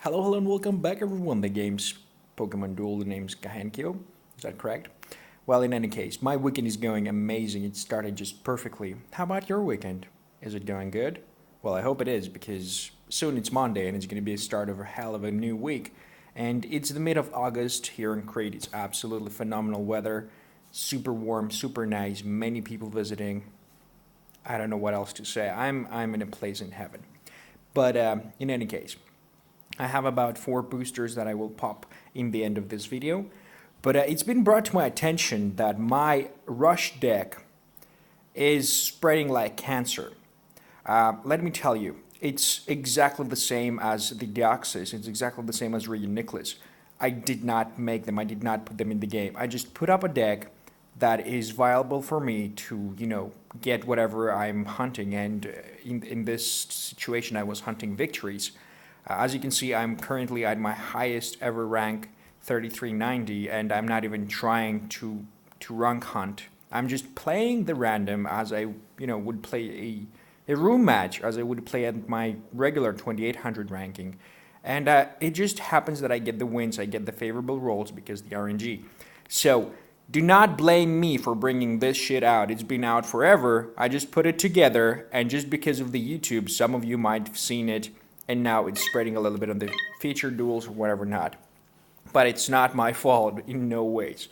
Hello, and welcome back, everyone. The game's Pokemon Duel. The name's Kahenkio. Is that correct? Well, in any case, my weekend is going amazing. It started just perfectly. How about your weekend? Is it going good? Well, I hope it is because soon it's Monday and it's going to be a start of a hell of a new week. And it's the mid of August here in Crete. It's absolutely phenomenal weather. Super warm, super nice. Many people visiting. I don't know what else to say. I'm in a place in heaven. But in any case, I have about 4 boosters that I will pop in the end of this video. But it's been brought to my attention that my rush deck is spreading like cancer. Let me tell you, it's exactly the same as the Deoxys. It's exactly the same as Nicholas. I did not make them. I did not put them in the game. I just put up a deck that is viable for me to, get whatever I'm hunting. And in this situation, I was hunting victories. As you can see, I'm currently at my highest ever rank, 3390, and I'm not even trying to rank hunt. I'm just playing the random as I, would play a room match, as I would play at my regular 2800 ranking. And it just happens that I get the wins, I get the favorable rolls because the RNG. So do not blame me for bringing this shit out. It's been out forever. I just put it together, and just because of the YouTube, some of you might have seen it, and now it's spreading a little bit on the featured duels or whatever not. But it's not my fault in no ways.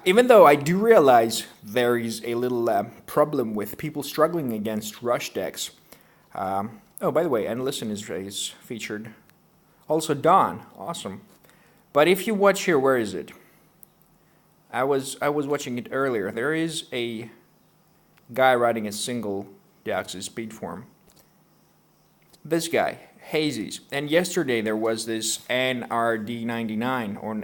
Even though I do realize there is a little problem with people struggling against rush decks. Oh, by the way, and listen is featured. Also Dawn, awesome. But if you watch here, where is it? I was watching it earlier. There is a guy riding a single Deoxys speed form. This guy, Hazy's. And yesterday there was this NRD99 or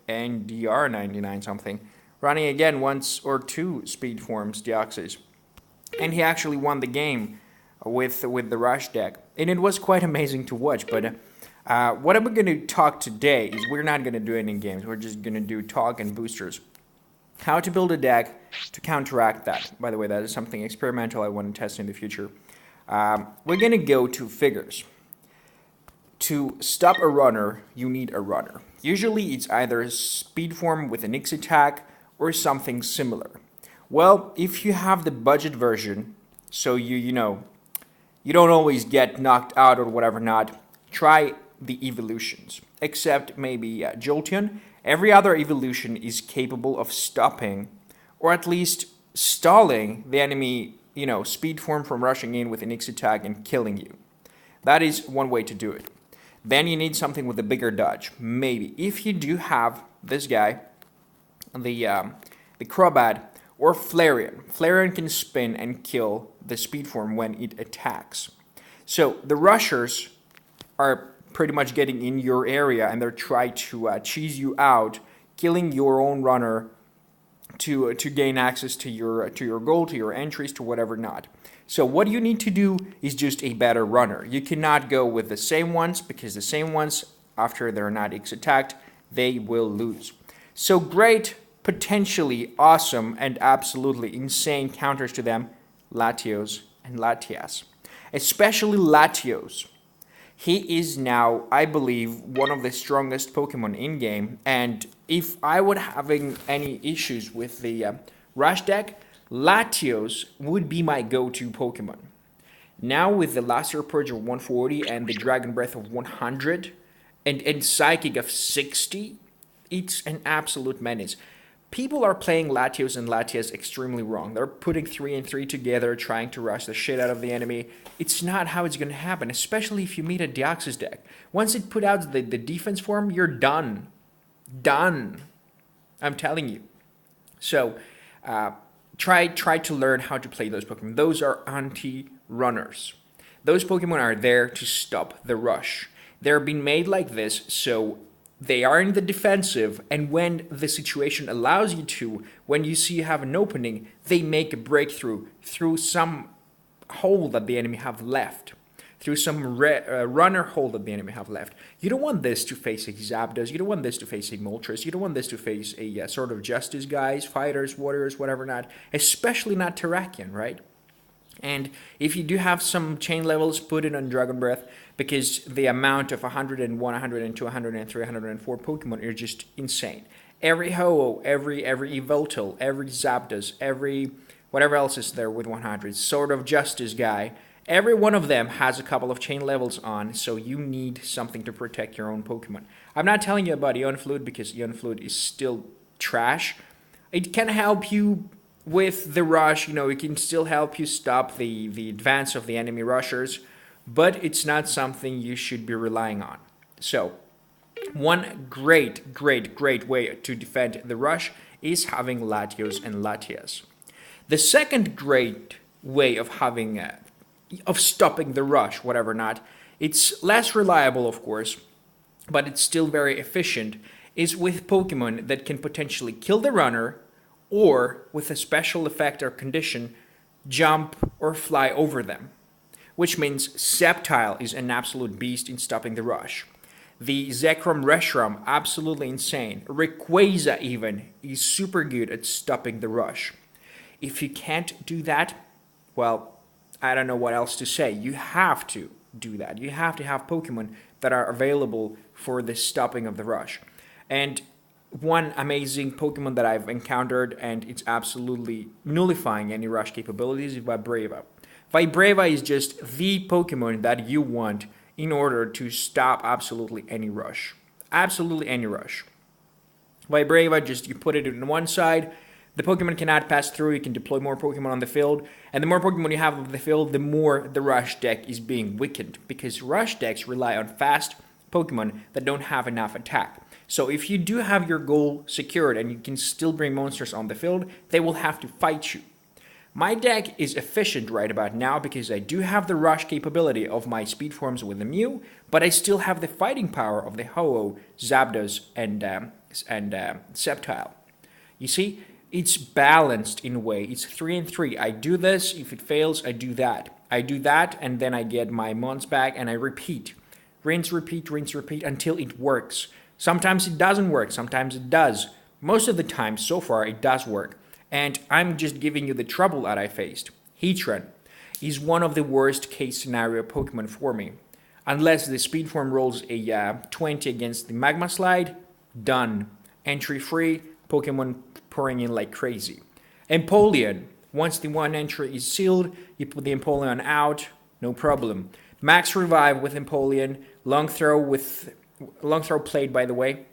NDR99 something, running again once or two speed forms Deoxys. And he actually won the game with the rush deck. And it was quite amazing to watch. But what I'm going to talk today is we're not going to do any games. We're just going to do talk and boosters. How to build a deck to counteract that. By the way, that is something experimental I want to test in the future. We're going to go to figures. To stop a runner, you need a runner. Usually it's either a speed form with an X attack or something similar. Well, if you have the budget version, so you don't always get knocked out or whatever not, try the evolutions. Except maybe Jolteon. Every other evolution is capable of stopping, or at least stalling the enemy speed form from rushing in with an X attack and killing you. That is one way to do it. Then you need something with a bigger dodge. Maybe. If you do have this guy, the Crobat, or Flareon. Flareon can spin and kill the speed form when it attacks. So the rushers are pretty much getting in your area and they're trying to cheese you out, killing your own runner to gain access to your goal, to your entries, to whatever not. So what you need to do is just a better runner. You cannot go with the same ones because the same ones, after they're not X attacked, they will lose. So great, potentially awesome, and absolutely insane counters to them, Latios and Latias. Especially Latios. He is now, I believe, one of the strongest Pokemon in-game, and if I would having any issues with the Rush deck, Latios would be my go-to Pokemon. Now with the Laser Purge of 140 and the Dragon Breath of 100 and Psychic of 60, it's an absolute menace. People are playing Latios and Latias extremely wrong. They're putting 3 and 3 together, trying to rush the shit out of the enemy. It's not how it's going to happen, especially if you meet a Deoxys deck. Once it put out the defense form, you're done. Done. I'm telling you. So, try to learn how to play those Pokemon. Those are anti-runners. Those Pokemon are there to stop the rush. They're being made like this, so they are in the defensive, and when the situation allows you to, when you see you have an opening, they make a breakthrough through some hole that the enemy have left, through some runner hole that the enemy have left. You don't want this to face a Zapdos, you don't want this to face a Moltres, you don't want this to face a sort of Justice guys, fighters, warriors, whatever not, especially not Terrakion, right? And if you do have some chain levels, put it on Dragon Breath, because the amount of 101, 102, 103, 104 Pokemon are just insane. Every Ho-Oh, every Evoltal, every Zapdos, every whatever else is there with 100, Sword of Justice guy, every one of them has a couple of chain levels on, so you need something to protect your own Pokemon. I'm not telling you about Ion Flute because Ion Flute is still trash. It can help you with the rush, it can still help you stop the advance of the enemy rushers, but it's not something you should be relying on. So, one great way to defend the rush is having Latios and Latias. The second great way of having of stopping the rush, whatever not, it's less reliable, of course, but it's still very efficient, is with Pokemon that can potentially kill the runner, or with a special effect or condition, jump or fly over them. Which means Sceptile is an absolute beast in stopping the rush. The Zekrom Reshiram, absolutely insane. Rayquaza even is super good at stopping the rush. If you can't do that, well, I don't know what else to say. You have to do that. You have to have Pokemon that are available for the stopping of the rush. And one amazing Pokemon that I've encountered, and it's absolutely nullifying any rush capabilities, is Vibrava. Vibrava is just the Pokemon that you want in order to stop absolutely any rush. Absolutely any rush. Vibrava, just you put it on one side, the Pokemon cannot pass through, you can deploy more Pokemon on the field, and the more Pokemon you have on the field, the more the rush deck is being weakened, because rush decks rely on fast Pokemon that don't have enough attack. So if you do have your goal secured and you can still bring monsters on the field, they will have to fight you. My deck is efficient right about now because I do have the rush capability of my speed forms with the Mew, but I still have the fighting power of the Ho-Oh, Zapdos, and Sceptile. You see, it's balanced in a way. It's 3 and 3. I do this, if it fails, I do that. I do that, and then I get my mons back, and I repeat. Rinse, repeat, until it works. Sometimes it doesn't work, sometimes it does. Most of the time, so far, it does work. And I'm just giving you the trouble that I faced. Heatran is one of the worst case scenario Pokemon for me. Unless the speed form rolls a 20 against the Magma Slide, done. Entry free, Pokemon pouring in like crazy. Empoleon, once the one entry is sealed, you put the Empoleon out, no problem. Max Revive with Empoleon, Long Throw played, by the way.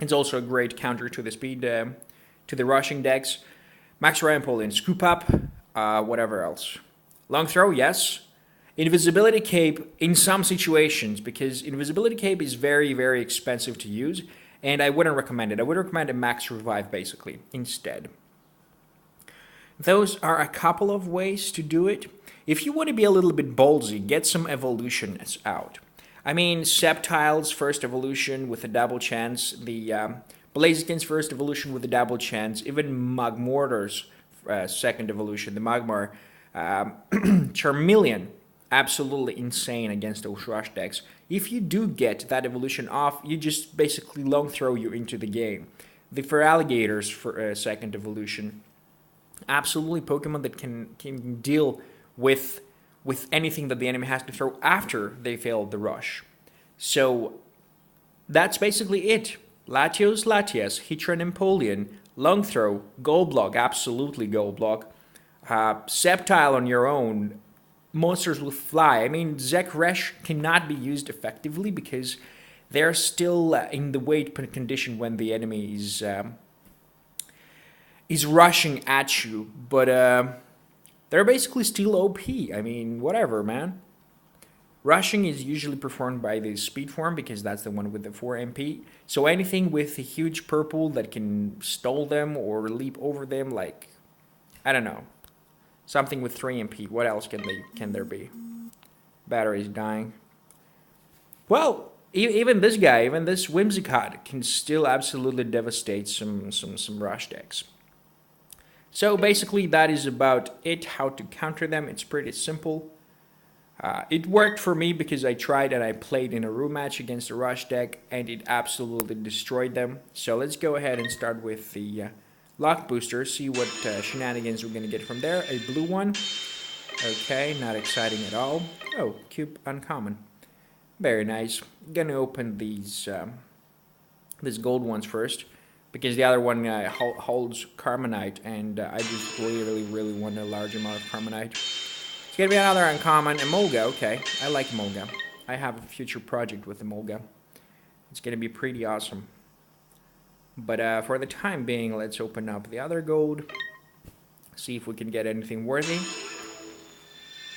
It's also a great counter to the speed, to the rushing decks. Max Revive Empoleon, Scoop Up, whatever else. Long Throw, yes. Invisibility Cape in some situations, because Invisibility Cape is very, very expensive to use, and I wouldn't recommend it. I would recommend a Max Revive, basically, instead. Those are a couple of ways to do it. If you want to be a little bit ballsy, get some evolutions out. I mean, Sceptile's first evolution with a double chance, the Blaziken's first evolution with a double chance, even Magmortar's second evolution, the Magmar, Charmeleon, absolutely insane against those rush decks. If you do get that evolution off, you just basically long throw you into the game. The Feraligator's for second evolution, absolutely Pokemon that can deal with anything that the enemy has to throw after they failed the rush. So that's basically it. Latios, Latias, Heatran, Empoleon, Long Throw, Goal Block, absolutely Goal Block. Sceptile on your own, monsters will fly. I mean, Zekresh cannot be used effectively because they're still in the wait condition when the enemy is rushing at you, but they're basically still OP. I mean, whatever, man. Rushing is usually performed by the speed form because that's the one with the 4 MP. So anything with a huge purple that can stall them or leap over them, like, I don't know, something with 3 MP. What else can there be? Battery's dying. Well, even this guy, even this Whimsicott can still absolutely devastate some rush decks. So basically that is about it, how to counter them. It's pretty simple. It worked for me because I tried and I played in a room match against a rush deck and it absolutely destroyed them. So let's go ahead and start with the lock booster, see what shenanigans we're going to get from there. A blue one. Okay, not exciting at all. Oh, cube uncommon. Very nice. Gonna open these gold ones first, because the other one holds Carmonite, and I just really want a large amount of Carmonite. It's gonna be another uncommon Emolga. Okay, I like Emolga. I have a future project with Emolga. It's gonna be pretty awesome. But for the time being, let's open up the other gold. See if we can get anything worthy.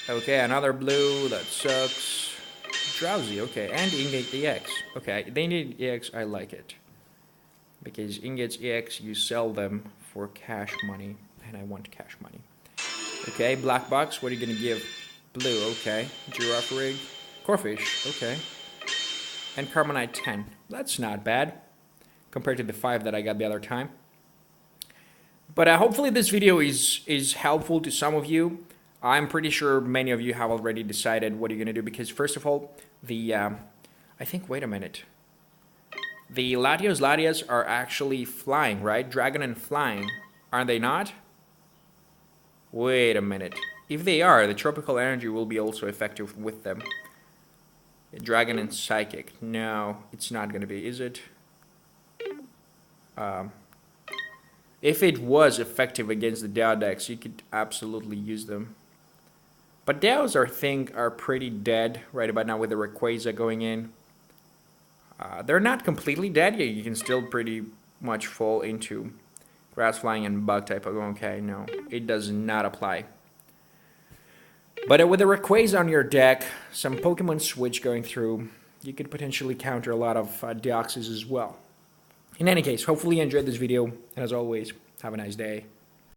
Okay, another blue. That sucks. Drowsy. Okay, and Ingot EX. Okay, they need EX. I like it. Because Ingots EX, you sell them for cash money. And I want cash money. Okay, black box. What are you going to give? Blue. Okay. Giraffe rig. Corfish. Okay. And Carbonite 10. That's not bad. Compared to the 5 that I got the other time. But hopefully this video is helpful to some of you. I'm pretty sure many of you have already decided what you're going to do. Because first of all, I think, wait a minute. The Latias are actually flying, right? Dragon and flying. Are they not? Wait a minute. If they are, the tropical energy will be also effective with them. Dragon and psychic. No, it's not going to be, is it? If it was effective against the Dao decks, you could absolutely use them. But Daos, I think, are pretty dead right about now with the Rayquaza going in. They're not completely dead yet. You can still pretty much fall into grass flying and bug type. Okay, no, it does not apply. But with the Rayquaza on your deck, some Pokemon Switch going through, you could potentially counter a lot of Deoxys as well. In any case, hopefully you enjoyed this video, and as always, have a nice day.